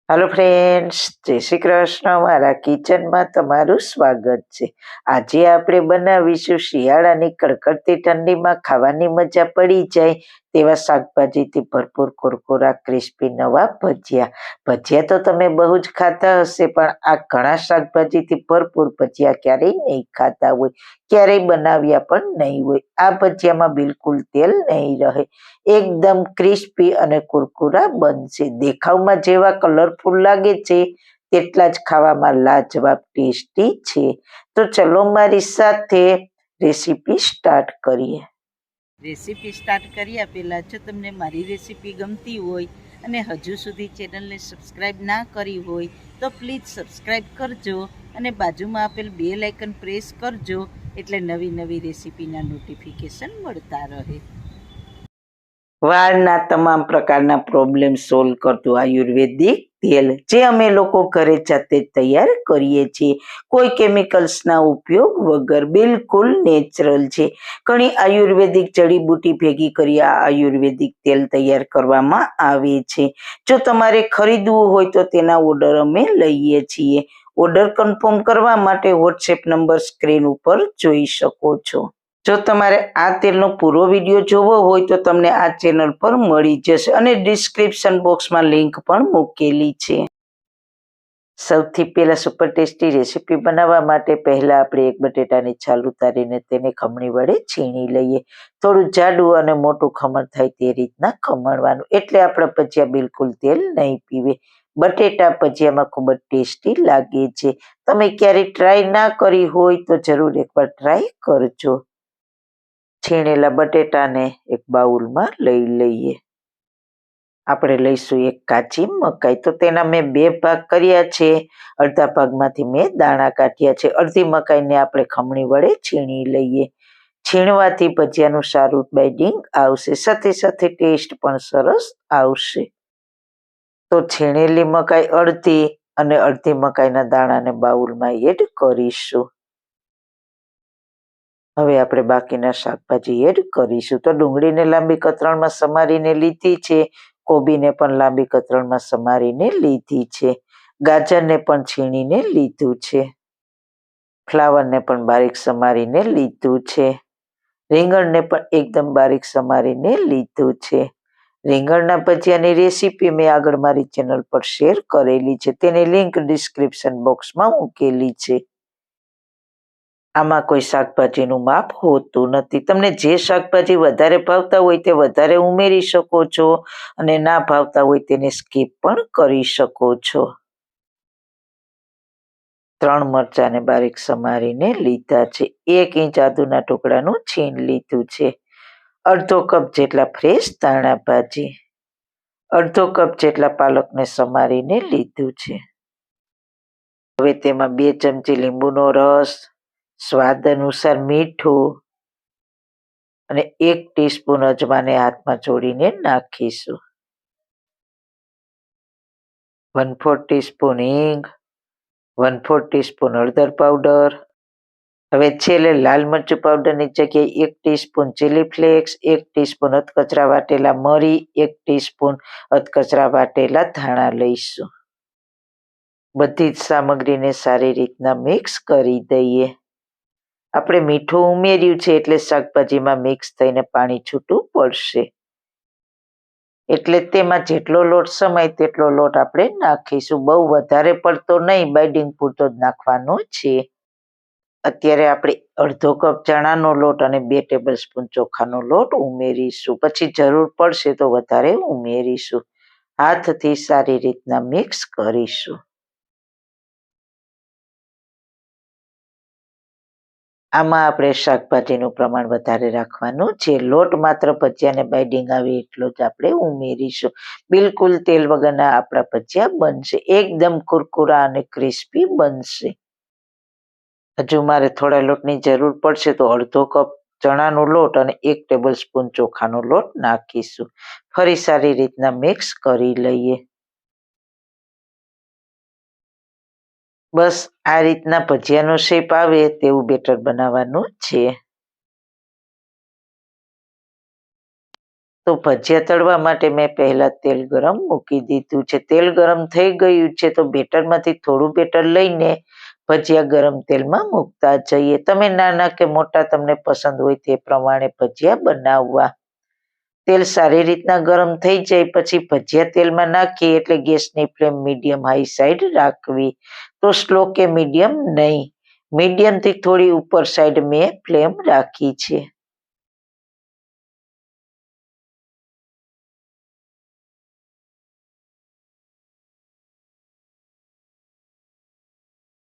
Hello friends, जय श्री कृष्ण। मारा kitchen में तमारू स्वागत है। आज आपणे बनावीशुं शियाळानी कड़कड़ती ठंडी में खावानी मजा पड़ी जाए तेवा शाकभाजीथी भरपूर कुरकुरा क्रिस्पी नवा भजिया। भजिया तो तमे बहु ज खाता हशे, पण आ घणा शाकभाजीथी भरपूर भजिया क्यारेय नहीं खाता होय, क्यारेय बनाव्या पण नहीं होय। आ भजियामां बिलकुल तेल नहीं रहे, एकदम क्रिस्पी अने कुरकुरा बनशे। देखावमां जेवा कलरफुल लागे छे तेटला ज खावामां लाजवाब टेस्टी छे। तो चलो मारी साथे रेसिपी स्टार्ट करिए। रेसिपी स्टार्ट કર્યા પહેલાં જો તમને મારી રેસિપી ગમતી હોય અને હજુ સુધી ચેનલને સબસ્ક્રાઈબ ના કરી હોય તો પ્લીઝ સબસ્ક્રાઈબ કરજો અને બાજુમાં આપેલ બેલ આઇકન પ્રેસ કરજો એટલે નવી નવી રેસિપીના નોટિફિકેશન મળતા રહે। વાળના તમામ પ્રકારના પ્રોબ્લેમ સોલ્વ કરતું આયુર્વેદિક તેલ જે અમે લોકો ઘરે જાતે તૈયાર કરીએ છીએ, કોઈ કેમિકલ્સના ઉપયોગ વગર, બિલકુલ નેચરલ છે। ઘણી આયુર્વેદિક જડીબુટી ભેગી કરી આ આયુર્વેદિક તેલ તૈયાર કરવામાં આવે છે। જો તમારે ખરીદવું હોય તો તેના ઓર્ડર અમે લઈએ છીએ। ઓર્ડર કન્ફર્મ કરવા માટે વોટ્સએપ નંબર સ્ક્રીન ઉપર જોઈ શકો છો। જો તમારે આ તેલનો પૂરો વિડીયો જોવો હોય તો તમને આ ચેનલ પર મળી જશે અને ડિસ્ક્રિપ્શન બોક્સમાં લિંક પણ મૂકેલી છે। સૌથી પહેલા સુપર ટેસ્ટી રેસીપી બનાવવા માટે પહેલા આપણે એક બટેટાની છાલ ઉતારીને તેને ખમણી વડે છીણી લઈએ। થોડું જાડું અને મોટું ખમણ થાય તે રીતના ખમણવાનું, એટલે આપણે ભજીયા બિલકુલ તેલ નહીં પીવે। બટેટા ભજીયામાં ખૂબ જ ટેસ્ટી લાગે છે। તમે ક્યારેય ટ્રાય ના કરી હોય તો જરૂર એકવાર ટ્રાય કરજો। છીણેલા બટેટાને એક બાઉલમાં લઈ લઈએ। આપણે લઈશું એક કાચી મકાઈ, તો તેના મેં 2 ભાગ કર્યા છે। અડધા ભાગમાંથી મેં દાણા કાઢ્યા છે। અડધી મકાઈને આપણે ખમણી વડે છીણી લઈએ। છીણવાથી ભજીયાનું સારું બાઇડિંગ આવશે, સાથે સાથે ટેસ્ટ પણ સરસ આવશે। તો છીણેલી મકાઈ અડધી અને અડધી મકાઈના દાણાને બાઉલમાં એડ કરીશું। હવે આપણે બાકીના શાકભાજી એડ કરીશું। તો ડુંગળીને લાંબી કતરણમાં સમારીને લીધી છે, કોબીને પણ લાંબી કતરણમાં સમારીને લીધી છે, ગાજરને પણ છીણીને લીધું છે, ફ્લાવરને પણ બારીક સમારીને લીધું છે, રીંગણને પણ એકદમ બારીક સમારીને લીધું છે। રીંગણના ભજીયાની રેસીપી મેં આગળ મારી ચેનલ પર શેર કરેલી છે, તેની લિંક ડિસ્ક્રિપ્શન બોક્સમાં મૂકેલી છે। આમાં કોઈ શાકભાજીનું માપ હોતું નથી, તમને જે શાકભાજી વધારે ભાવતા હોય તે વધારે ઉમેરી શકો છો અને ના ભાવતા હોય તેને સ્કીપ પણ કરી શકો છો। 3 મરચાંને બારીક સમારીને લીધા છે, 1 ઇંચ આદુના ટુકડાનું છીણ લીધું છે, અડધો કપ જેટલા ફ્રેશ ધાણા ભાજી, અડધો કપ જેટલા પાલકને સમારીને લીધું છે। હવે તેમાં 2 ચમચી લીંબુનો રસ, સ્વાદ અનુસાર મીઠું અને 1 ટીસ્પૂન અજમાને હાથમાં ચોળીને નાખીશું। 1/4 ટીસ્પૂન હિંગ, 1/4 ટીસ્પૂન હળદર પાવડર। હવે છેલ્લે લાલ મરચું પાવડરની જગ્યાએ 1 ટીસ્પૂન ચીલી ફ્લેક્સ, 1 ટીસ્પૂન અધકચરા વાટેલા મરી, 1 ટીસ્પૂન અધકચરા વાટેલા ધાણા લઈશું। બધી જ સામગ્રીને સારી રીતના મિક્સ કરી દઈએ। આપણે મીઠું ઉમેર્યું છે એટલે શાકભાજીમાં મિક્સ થઈને પાણી છૂટું પડશે, એટલે તેમાં જેટલો લોટ સમાય તેટલો લોટ આપણે નાખીશું। બહુ વધારે પડતો નહીં, બાઇડિંગ પૂરતો જ નાખવાનો છે। અત્યારે આપણે અડધો કપ ચણાનો લોટ અને 2 ટેબલ સ્પૂન ચોખાનો લોટ ઉમેરીશું, પછી જરૂર પડશે તો વધારે ઉમેરીશું। હાથથી સારી રીતના મિક્સ કરીશું। આમાં આપણે શાકભાજીનું પ્રમાણ વધારે રાખવાનું છે, લોટ માત્ર ભજીયાને બાઇડિંગ આવે એટલો જ આપણે ઉમેરીશું। બિલકુલ તેલ વગરના આપણા ભજીયા બનશે, એકદમ કુરકુરા અને ક્રિસ્પી બનશે। હજુ મારે થોડા લોટની જરૂર પડશે તો અડધો કપ ચણાનો લોટ અને 1 ટેબલ સ્પૂન ચોખાનો લોટ નાખીશું। ફરી સારી રીતના મિક્સ કરી લઈએ। બસ આ રીતના ભજીયાનો શેપ આવે તેવું બેટર બનાવવાનું છે. તો ભજીયા તળવા માટે મેં પહેલા તેલ ગરમ મૂકી દીધું છે. તેલ ગરમ થઈ ગયું છે તો બેટરમાંથી થોડું બેટર લઈને ભજીયા ગરમ તેલમાં મૂકતા જઈએ. તમે નાના કે મોટા તમને પસંદ હોય તે પ્રમાણે ભજીયા બનાવવા. તેલ સારી રીતના ગરમ થઈ જાય પછી ભજીયા તેલમાં નાખીએ એટલે ગેસની ફ્લેમ મીડિયમ હાઈ સાઈડ રાખવી. તો સ્લો કે મીડિયમ નહીં, મીડિયમથી થોડી ઉપર સાઈડ મેં ફ્લેમ રાખી છે.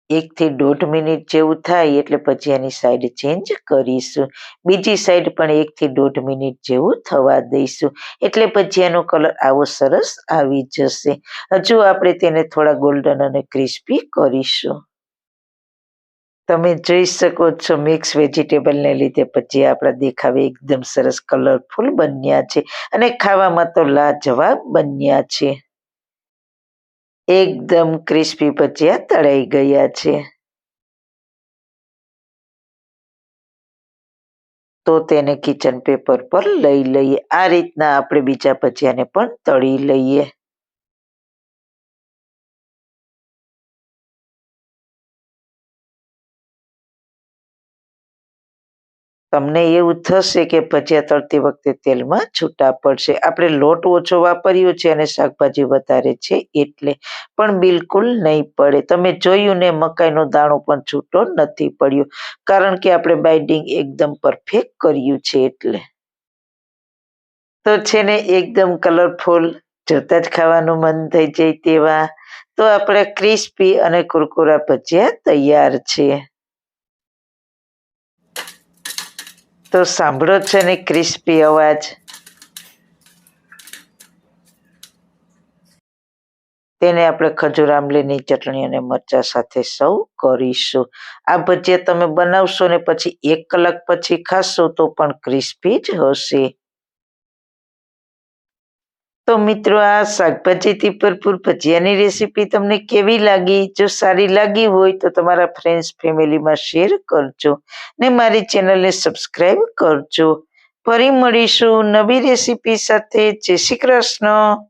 એકથી 1.5 મિનિટ જેવું થાય એટલે ભજીયાની સાઈડ ચેન્જ કરીશું. બીજી સાઈડ પણ 1થી 1.5 મિનિટ જેવું થવા દઈશું એટલે ભજીયાનો કલર આવો સરસ આવી જશે. હજુ આપણે તેને થોડા ગોલ્ડન અને ક્રિસ્પી કરીશું. તમે જોઈ શકો છો મિક્સ વેજીટેબલને લીધે ભજીયા આપણા દેખાવે એકદમ સરસ કલરફુલ બન્યા છે અને ખાવામાં તો લાજવાબ બન્યા છે. એકદમ ક્રિસ્પી ભજીયા તળાઈ ગયા છે. તો તેને કિચન પેપર પર લઈ લઈએ. આ રીતના આપણે બીજા ભજીયાને પણ તળી લઈએ. તમને એવું થશે કે ભજીયા તળતી વખતે તેલમાં છૂટા પડશે. આપણે લોટ ઓછો વાપર્યો છે અને શાકભાજી વધારે છે એટલે, પણ બિલકુલ નહીં પડે. તમે જોયું ને મકાઈનો દાણો પણ છૂટો નથી પડ્યો કારણ કે આપણે બાઇન્ડિંગ એકદમ પરફેક્ટ કર્યું છે એટલે. તો છે ને એકદમ કલરફુલ, જોતા જ ખાવાનું મન થઈ જાય તેવા તો આપણે ક્રિસ્પી અને કુરકુરા ભજીયા તૈયાર છે. તો સાંભળો છે ને ક્રિસ્પી અવાજ. તેને આપણે ખજૂર આંબલીની ચટણી અને મરચાં સાથે સર્વ કરીશું. આ ભજીયા તમે બનાવશો ને પછી 1 કલાક પછી ખાશો તો પણ ક્રિસ્પી જ હશે. તો મિત્રો આ શાકભાજીથી ભરપૂર ભજીયાની રેસીપી તમને કેવી લાગી? જો સારી લાગી હોય તો તમારા ફ્રેન્ડ્સ ફેમિલીમાં શેર કરજો ને મારી ચેનલને સબસ્ક્રાઈબ કરજો. ફરી મળીશું નવી રેસીપી સાથે. જય શ્રી કૃષ્ણ.